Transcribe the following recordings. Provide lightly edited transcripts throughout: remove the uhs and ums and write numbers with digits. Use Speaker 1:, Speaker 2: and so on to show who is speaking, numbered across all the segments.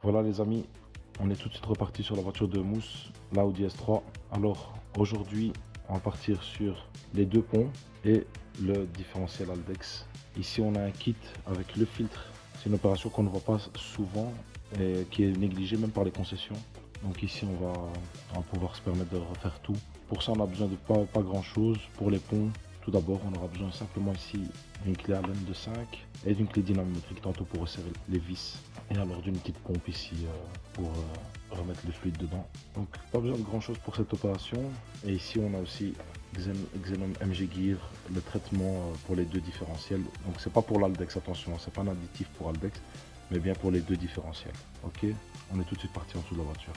Speaker 1: Voilà les amis, on est tout de suite reparti sur la voiture de Mousse, la Audi S3. Alors aujourd'hui, on va partir sur les deux ponts et le différentiel Haldex. Ici on a un kit avec le filtre. C'est une opération qu'on ne voit pas souvent et qui est négligée même par les concessions. Donc ici on va pouvoir se permettre de refaire tout. Pour ça on a besoin de pas grand chose. Pour les ponts, tout d'abord on aura besoin simplement ici d'une clé Allen de 5 et d'une clé dynamométrique tantôt pour resserrer les vis et alors d'une petite pompe ici pour remettre le fluide dedans. Donc pas besoin de grand chose pour cette opération. Et ici on a aussi Xenon MG Gear, le traitement pour les deux différentiels. Donc c'est pas pour l'Haldex, attention, c'est pas un additif pour Haldex, mais bien pour les deux différentiels. Ok, on est tout de suite parti en dessous de la voiture.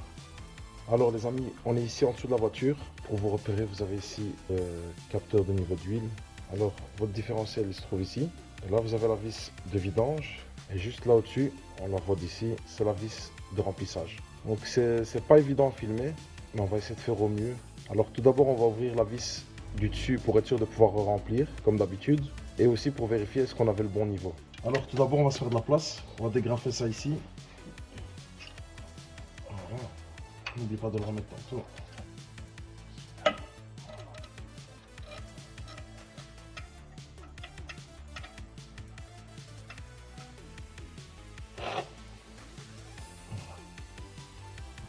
Speaker 1: Alors les amis, on est ici en dessous de la voiture. Pour vous repérer, vous avez ici le capteur de niveau d'huile. Alors votre différentiel il se trouve ici. Et là vous avez la vis de vidange. Et juste là au-dessus, on la voit d'ici, c'est la vis de remplissage. Donc c'est pas évident à filmer, mais on va essayer de faire au mieux. Alors tout d'abord on va ouvrir la vis du dessus pour être sûr de pouvoir remplir comme d'habitude. Et aussi pour vérifier est-ce qu'on avait le bon niveau. Alors tout d'abord on va se faire de la place. On va dégrafer ça ici. Voilà. N'oublie pas de le remettre tantôt. Là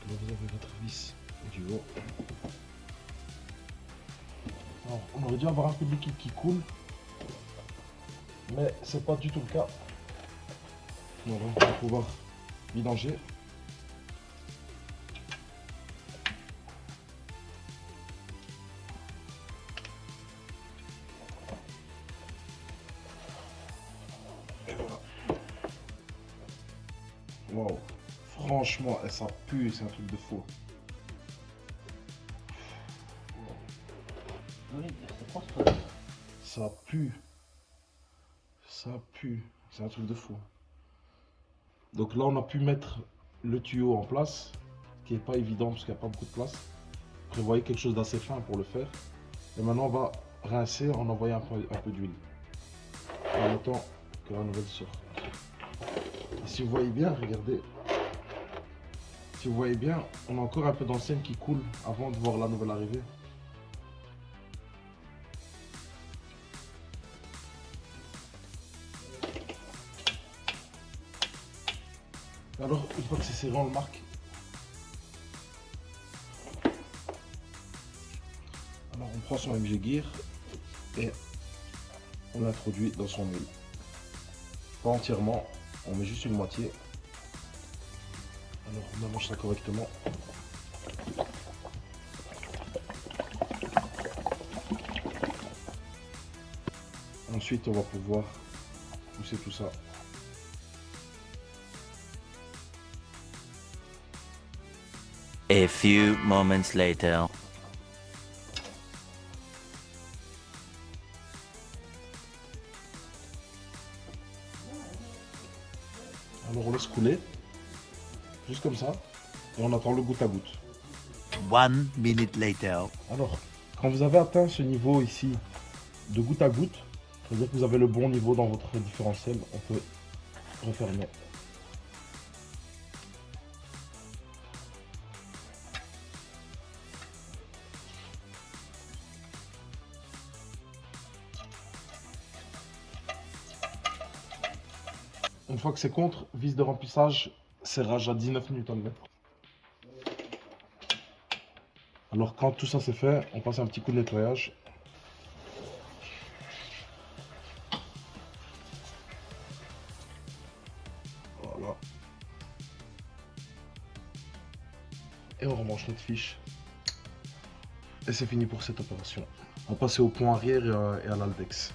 Speaker 1: vous avez votre vis du haut. Alors, on aurait dû avoir un peu de liquide qui coule, mais c'est pas du tout le cas. Donc on va pouvoir vidanger. Wow, franchement, ça pue, c'est un truc de fou.
Speaker 2: Oui, c'est quoi ce truc?
Speaker 1: Ça pue. Ça pue. C'est un truc de fou. Donc là, on a pu mettre le tuyau en place, ce qui n'est pas évident parce qu'il n'y a pas beaucoup de place. Prévoyez quelque chose d'assez fin pour le faire. Et maintenant, on va rincer en envoyant un peu d'huile. En attendant que la nouvelle sorte. Et si vous voyez bien, regardez. Si vous voyez bien, on a encore un peu d'ancienne qui coule avant de voir la nouvelle arriver. Alors, une fois que c'est serré, on le marque. Alors, on prend son MG Gear et on l'introduit dans son moule. Pas entièrement, on met juste une moitié. Alors, on mélange ça correctement. Ensuite, on va pouvoir pousser tout ça.
Speaker 3: A few moments later.
Speaker 1: Alors on laisse couler, juste comme ça, et on attend le goutte à goutte.
Speaker 3: 1 minute later.
Speaker 1: Alors, quand vous avez atteint ce niveau ici de goutte à goutte, ça veut dire que vous avez le bon niveau dans votre différentiel, on peut refermer. Une fois que c'est contre, vis de remplissage, serrage à 19 Nm. Alors quand tout ça c'est fait, on passe un petit coup de nettoyage. Voilà. Et on remange notre fiche. Et c'est fini pour cette opération. On va passer au pont arrière et à l'Haldex.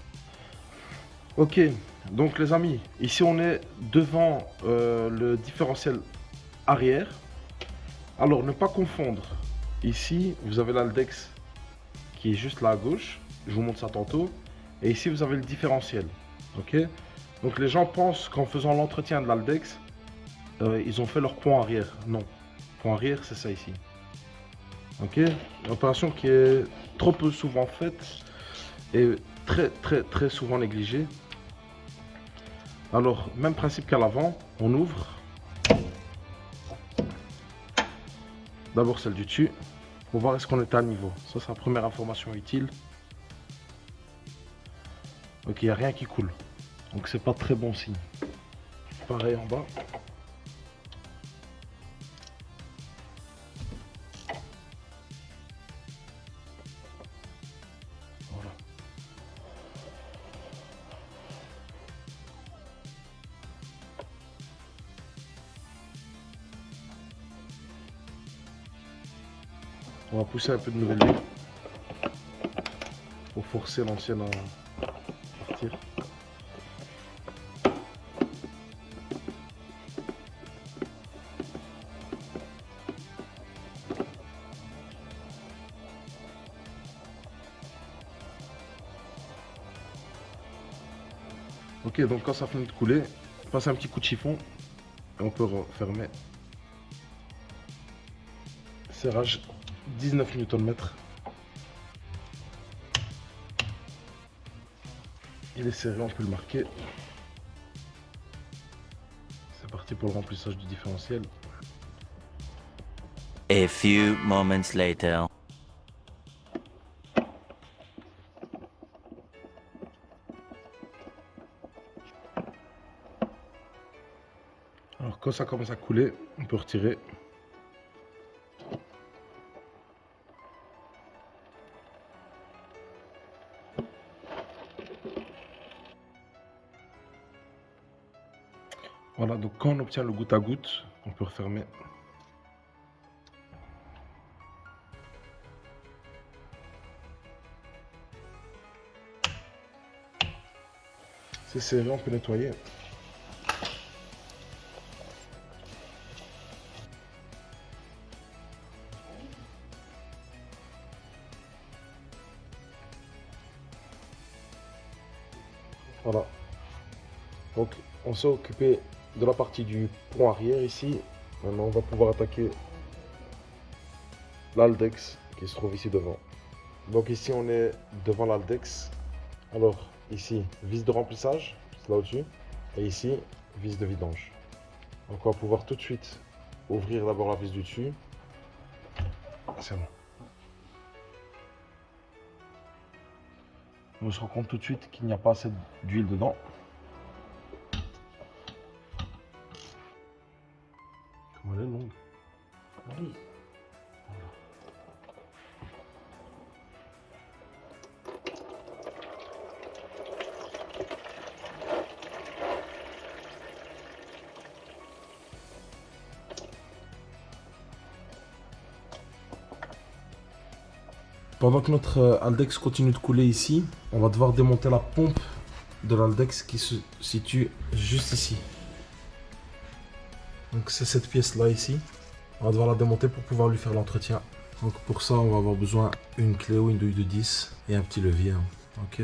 Speaker 1: Ok, donc les amis, ici on est devant le différentiel arrière. Alors ne pas confondre, ici vous avez l'Haldex qui est juste là à gauche, je vous montre ça tantôt, et ici vous avez le différentiel, ok. Donc les gens pensent qu'en faisant l'entretien de l'Haldex, ils ont fait leur pont arrière, non, pont arrière c'est ça ici, ok. Une opération qui est trop peu souvent faite et très souvent négligée. Alors, même principe qu'à l'avant, on ouvre d'abord celle du dessus pour voir est-ce qu'on est à niveau. Ça, c'est la première information utile. Ok, il n'y a rien qui coule. Donc c'est pas très bon signe. Pareil en bas. Voilà. On va pousser un peu de nouvelle huile pour forcer l'ancienne à partir. Ok, donc quand ça finit de couler, passe un petit coup de chiffon et on peut refermer. Serrage 19 Nm. Il est serré, on peut le marquer. C'est parti pour le remplissage du différentiel.
Speaker 3: A few moments later.
Speaker 1: Alors quand ça commence à couler, on peut retirer. Voilà, donc quand on obtient le goutte à goutte, on peut refermer. C'est serré, on peut nettoyer. Voilà. Donc on s'est occupé de la partie du pont arrière ici. Maintenant on va pouvoir attaquer l'Aldex qui se trouve ici devant. Donc ici on est devant l'Aldex. Alors ici vis de remplissage, c'est là au-dessus. Et ici vis de vidange. Donc on va pouvoir tout de suite ouvrir d'abord la vis du dessus. C'est bon. On se rend compte tout de suite qu'il n'y a pas assez d'huile dedans. Comment elle est longue. Oui. Pendant que notre Aldex continue de couler ici, on va devoir démonter la pompe de l'Aldex qui se situe juste ici. Donc c'est cette pièce là ici. On va devoir la démonter pour pouvoir lui faire l'entretien. Donc pour ça on va avoir besoin d'une clé ou une douille de 10 et un petit levier. Ok.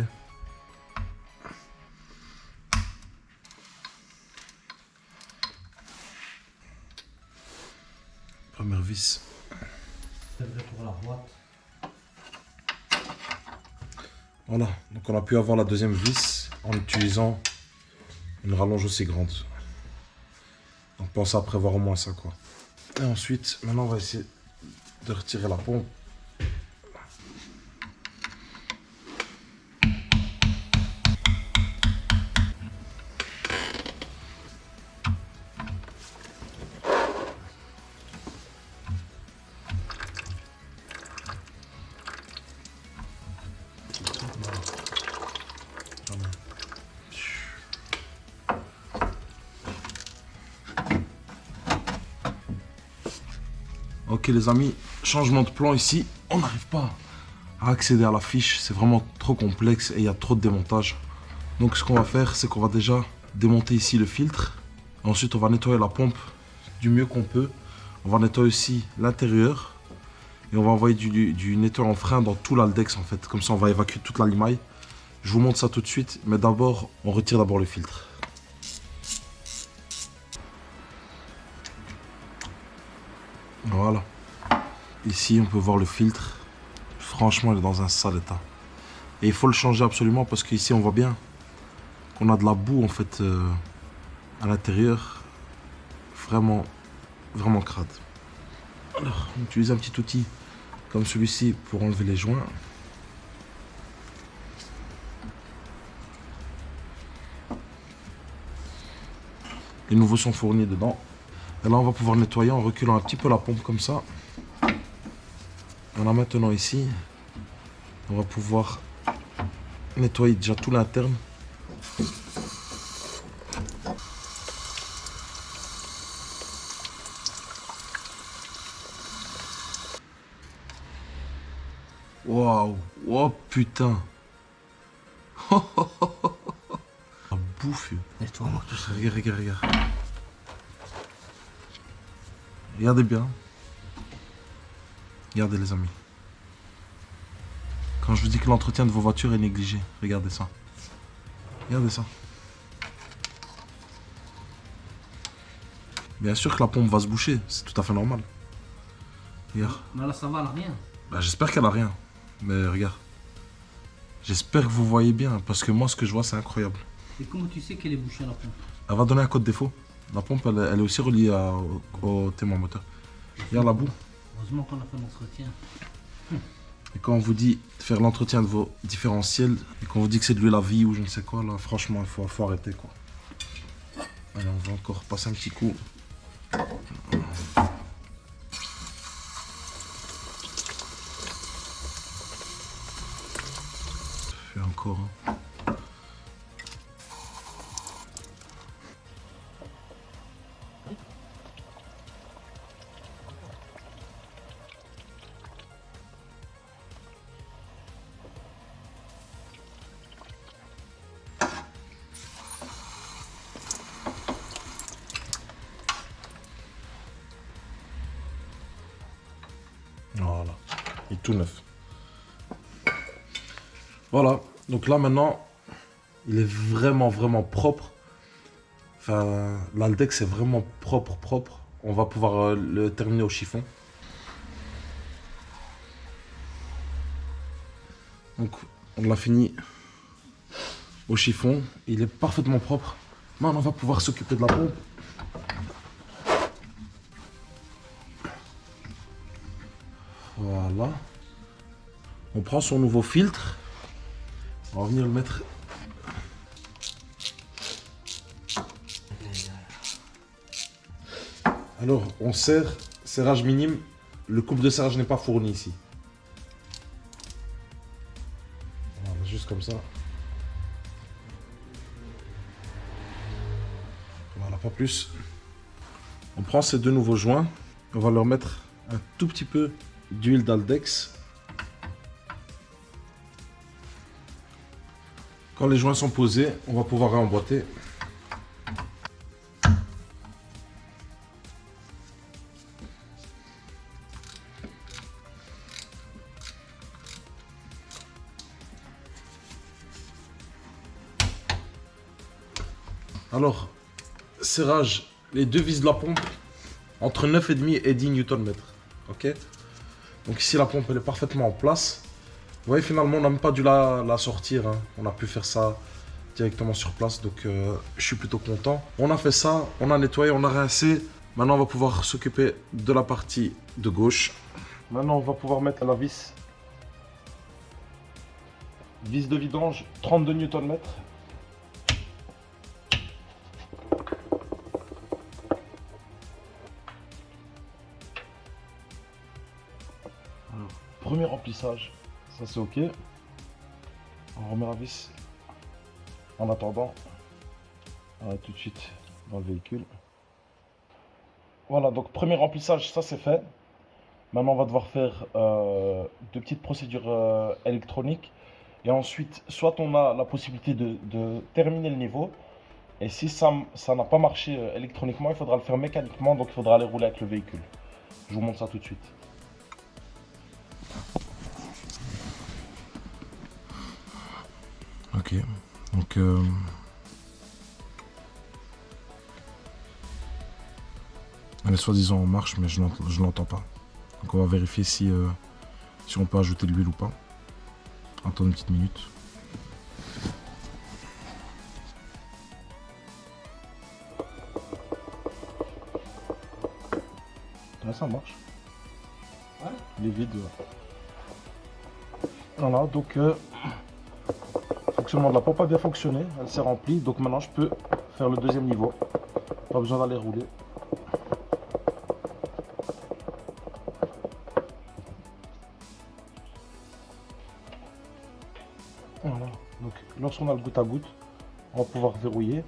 Speaker 1: Première vis. Voilà, donc on a pu avoir la deuxième vis en utilisant une rallonge aussi grande. Donc pensez à prévoir au moins ça quoi. Et ensuite, maintenant on va essayer de retirer la pompe. Ok les amis, changement de plan ici, on n'arrive pas à accéder à la fiche, c'est vraiment trop complexe et il y a trop de démontage. Donc ce qu'on va faire, c'est qu'on va déjà démonter ici le filtre. Ensuite on va nettoyer la pompe du mieux qu'on peut. On va nettoyer aussi l'intérieur. Et on va envoyer du nettoyant frein dans tout l'Aldex en fait. Comme ça on va évacuer toute la limaille. Je vous montre ça tout de suite, mais d'abord on retire d'abord le filtre. Voilà. Ici, on peut voir le filtre. Franchement, il est dans un sale état. Et il faut le changer absolument parce qu'ici, on voit bien qu'on a de la boue en fait à l'intérieur. Vraiment, vraiment crade. Alors, on utilise un petit outil comme celui-ci pour enlever les joints. Les nouveaux sont fournis dedans. Et là, on va pouvoir nettoyer en reculant un petit peu la pompe comme ça. On a maintenant ici, on va pouvoir nettoyer déjà tout l'interne. Waouh, oh putain. La bouffe.
Speaker 2: Nettoie-moi tout ça.
Speaker 1: Regarde, regarde, regarde. Regardez bien. Regardez les amis. Quand je vous dis que l'entretien de vos voitures est négligé, regardez ça. Regardez ça. Bien sûr que la pompe va se boucher, c'est tout à fait normal. Regarde.
Speaker 2: Mais là, ça va, elle a rien.
Speaker 1: Bah, j'espère qu'elle a rien. Mais regarde. J'espère que vous voyez bien, parce que moi, ce que je vois, c'est incroyable.
Speaker 2: Et comment tu sais qu'elle est bouchée, la pompe?
Speaker 1: Elle va donner un code défaut. La pompe, elle est aussi reliée au témoin moteur. Regarde la boue.
Speaker 2: Heureusement qu'on a fait l'entretien.
Speaker 1: Et quand on vous dit de faire l'entretien de vos différentiels, et qu'on vous dit que c'est de l'huile à vie ou je ne sais quoi, là, franchement, il faut arrêter, quoi. Allez, on va encore passer un petit coup. Et encore. Hein. Voilà, il est tout neuf. Voilà, donc là maintenant, il est vraiment propre. Enfin, l'Aldex est vraiment propre. On va pouvoir le terminer au chiffon. Donc, on l'a fini au chiffon. Il est parfaitement propre. Maintenant, on va pouvoir s'occuper de la pompe. Voilà. On prend son nouveau filtre. On va venir le mettre. Alors, on serre, serrage minime. Le coupe de serrage n'est pas fourni ici. Voilà, juste comme ça. Voilà, pas plus. On prend ces deux nouveaux joints. On va leur mettre un tout petit peu d'huile d'Aldex. Quand les joints sont posés, on va pouvoir réemboîter. Alors, serrage, les deux vis de la pompe entre 9,5 et 10 Nm. Ok. Donc ici la pompe elle est parfaitement en place. Vous voyez finalement on n'a même pas dû la sortir. Hein. On a pu faire ça directement sur place. Donc je suis plutôt content. On a fait ça, on a nettoyé, on a rincé. Maintenant on va pouvoir s'occuper de la partie de gauche. Maintenant on va pouvoir mettre la vis. Vis de vidange 32 Nm. Alors, premier remplissage, ça c'est ok. On remet la vis en attendant. On va tout de suite dans le véhicule. Voilà, donc premier remplissage, ça c'est fait. Maintenant on va devoir faire deux petites procédures électroniques. Et ensuite, soit on a la possibilité de terminer le niveau. Et si ça n'a pas marché électroniquement, il faudra le faire mécaniquement. Donc il faudra aller rouler avec le véhicule. Je vous montre ça tout de suite. Ok, donc elle est soi-disant en marche, mais je l'entends pas. Donc on va vérifier si on peut ajouter de l'huile ou pas. Attends une petite minute. Là, ça marche. Il est vide. Voilà, donc fonctionnement de la pompe a bien fonctionné, elle s'est remplie. Donc maintenant je peux faire le deuxième niveau. Pas besoin d'aller rouler. Voilà, donc lorsqu'on a le goutte à goutte, on va pouvoir verrouiller.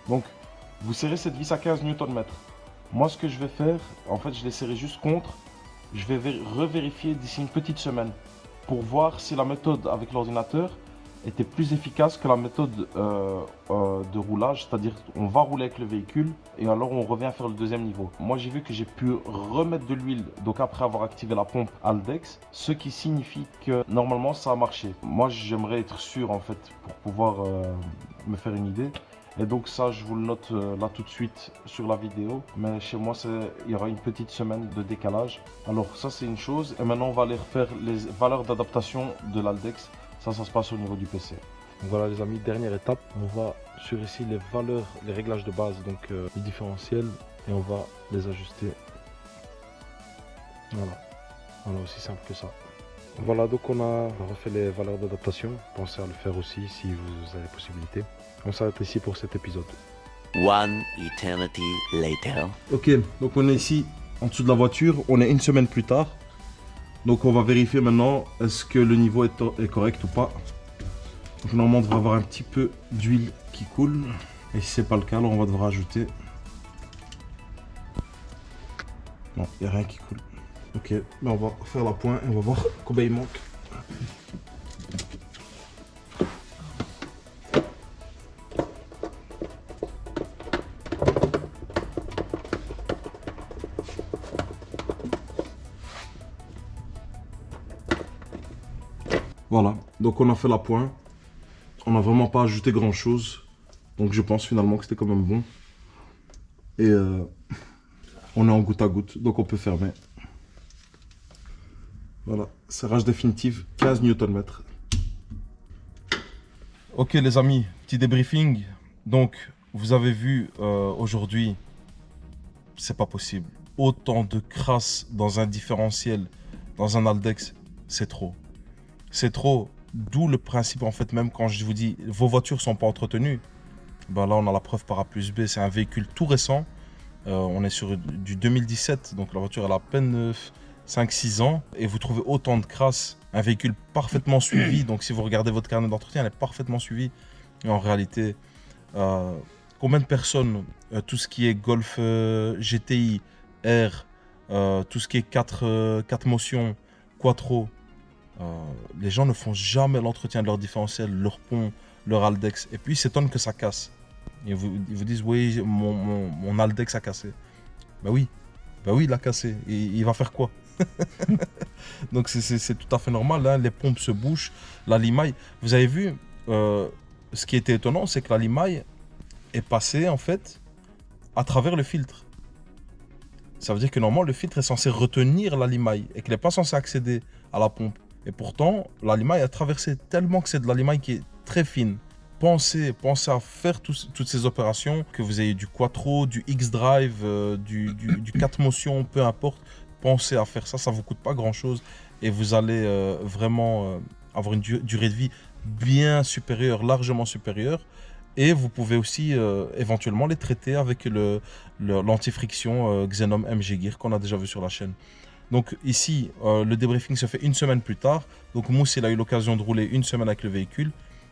Speaker 1: Donc, vous serrez cette vis à 15 Nm. Moi, ce que je vais faire, en fait, je l'ai serré juste contre. Je vais revérifier d'ici une petite semaine pour voir si la méthode avec l'ordinateur était plus efficace que la méthode de roulage. C'est-à-dire, on va rouler avec le véhicule et alors on revient faire le deuxième niveau. Moi, j'ai vu que j'ai pu remettre de l'huile, donc après avoir activé la pompe Haldex, ce qui signifie que normalement, ça a marché. Moi, j'aimerais être sûr, en fait, pour pouvoir me faire une idée. Et donc ça, je vous le note là tout de suite sur la vidéo. Mais chez moi, il y aura une petite semaine de décalage. Alors ça, c'est une chose. Et maintenant, on va aller refaire les valeurs d'adaptation de l'Haldex. Ça se passe au niveau du PC. Donc voilà les amis, dernière étape. On va sur ici les valeurs, les réglages de base, donc les différentiels. Et on va les ajuster. Voilà, aussi simple que ça. Voilà, donc on a refait les valeurs d'adaptation. Pensez à le faire aussi si vous avez possibilité. On s'arrête ici pour cet épisode.
Speaker 3: One eternity later.
Speaker 1: Ok, donc on est ici en dessous de la voiture. On est une semaine plus tard. Donc on va vérifier maintenant est-ce que le niveau est correct ou pas. Donc normalement on devrait avoir un petit peu d'huile qui coule. Et si c'est pas le cas, alors on va devoir ajouter. Non, il n'y a rien qui coule. Ok, ben on va faire la pointe et on va voir combien il manque. Voilà, donc on a fait la pointe. On n'a vraiment pas ajouté grand chose. Donc je pense finalement que c'était quand même bon. Et on est en goutte à goutte, donc on peut fermer. Voilà, serrage définitif, 15 Nm. Ok les amis, petit débriefing. Donc vous avez vu aujourd'hui, c'est pas possible. Autant de crasse dans un différentiel, dans un Haldex, c'est trop. C'est trop, d'où le principe en fait, même quand je vous dis vos voitures sont pas entretenues, ben là on a la preuve par A plus B, c'est un véhicule tout récent, on est sur du 2017, donc la voiture elle a à peine 5-6 ans, et vous trouvez autant de crasse, un véhicule parfaitement suivi, donc si vous regardez votre carnet d'entretien, elle est parfaitement suivie, et en réalité, combien de personnes, tout ce qui est Golf GTI, R, tout ce qui est 4 motions, Quattro, les gens ne font jamais l'entretien de leur différentiel, leur pont, leur Haldex, et puis ils s'étonnent que ça casse. Ils vous disent oui, mon Haldex a cassé. Ben oui, il a cassé. Et il va faire quoi? Donc c'est tout à fait normal, hein. Les pompes se bouchent, la limaille. Vous avez vu, ce qui était étonnant, c'est que la limaille est passée en fait à travers le filtre. Ça veut dire que normalement le filtre est censé retenir la limaille et qu'il n'est pas censé accéder à la pompe. Et pourtant, la limaille a traversé tellement que c'est de la limaille qui est très fine. Pensez à faire toutes ces opérations, que vous ayez du Quattro, du X-Drive, du 4 motions, peu importe. Pensez à faire ça, ça ne vous coûte pas grand-chose. Et vous allez vraiment avoir une durée de vie bien supérieure, largement supérieure. Et vous pouvez aussi éventuellement les traiter avec l'anti-friction Xenom MG Gear qu'on a déjà vu sur la chaîne. Donc ici, le débriefing se fait une semaine plus tard. Donc Mousse, il a eu l'occasion de rouler une semaine avec le véhicule.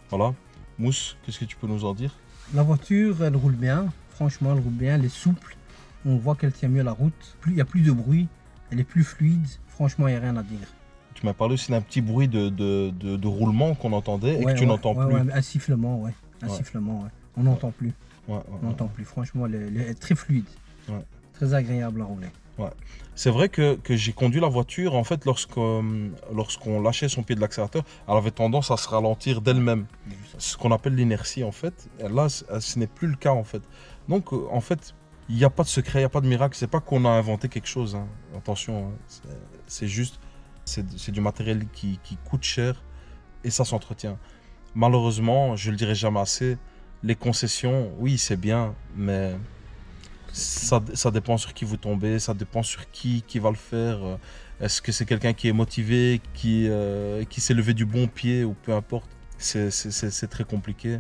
Speaker 1: Voilà. Mousse, qu'est-ce que tu peux nous en dire?
Speaker 2: La voiture, elle roule bien. Franchement, elle roule bien. Elle est souple. On voit qu'elle tient mieux la route. Il n'y a plus de bruit. Elle est plus fluide. Franchement, il n'y a rien à dire.
Speaker 1: Tu m'as parlé aussi d'un petit bruit de roulement qu'on entendait et que tu n'entends plus.
Speaker 2: Ouais, un sifflement, ouais. Un sifflement, ouais. On n'entend plus. On n'entend plus. Franchement, elle est très fluide. Ouais. Très agréable à rouler.
Speaker 1: Ouais. C'est vrai que j'ai conduit la voiture, en fait, lorsqu'on lâchait son pied de l'accélérateur, elle avait tendance à se ralentir d'elle-même.
Speaker 4: ce qu'on appelle l'inertie en fait. Et là, ce n'est plus le cas en fait. Donc en fait, il n'y a pas de secret, il n'y a pas de miracle. C'est pas qu'on a inventé quelque chose. Hein. Attention, hein. C'est juste, c'est du matériel qui coûte cher et ça s'entretient. Malheureusement, je le dirai jamais assez, les concessions, oui, c'est bien, mais ça dépend sur qui vous tombez, ça dépend sur qui va le faire. Est-ce que c'est quelqu'un qui est motivé, qui s'est levé du bon pied ou peu importe. C'est très compliqué.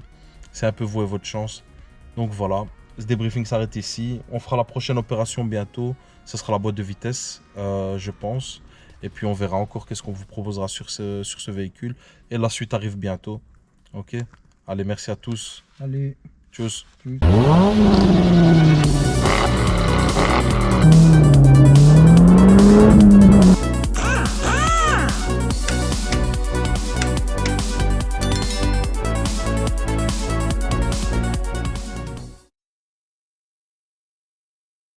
Speaker 4: C'est un peu vous et votre chance. Donc voilà, ce débriefing s'arrête ici. On fera la prochaine opération bientôt. Ce sera la boîte de vitesse, je pense. Et puis on verra encore qu'est-ce qu'on vous proposera sur ce véhicule. Et la suite arrive bientôt. Ok. Allez, merci à tous.
Speaker 2: Allez.
Speaker 4: Tchuss.
Speaker 2: Tchuss.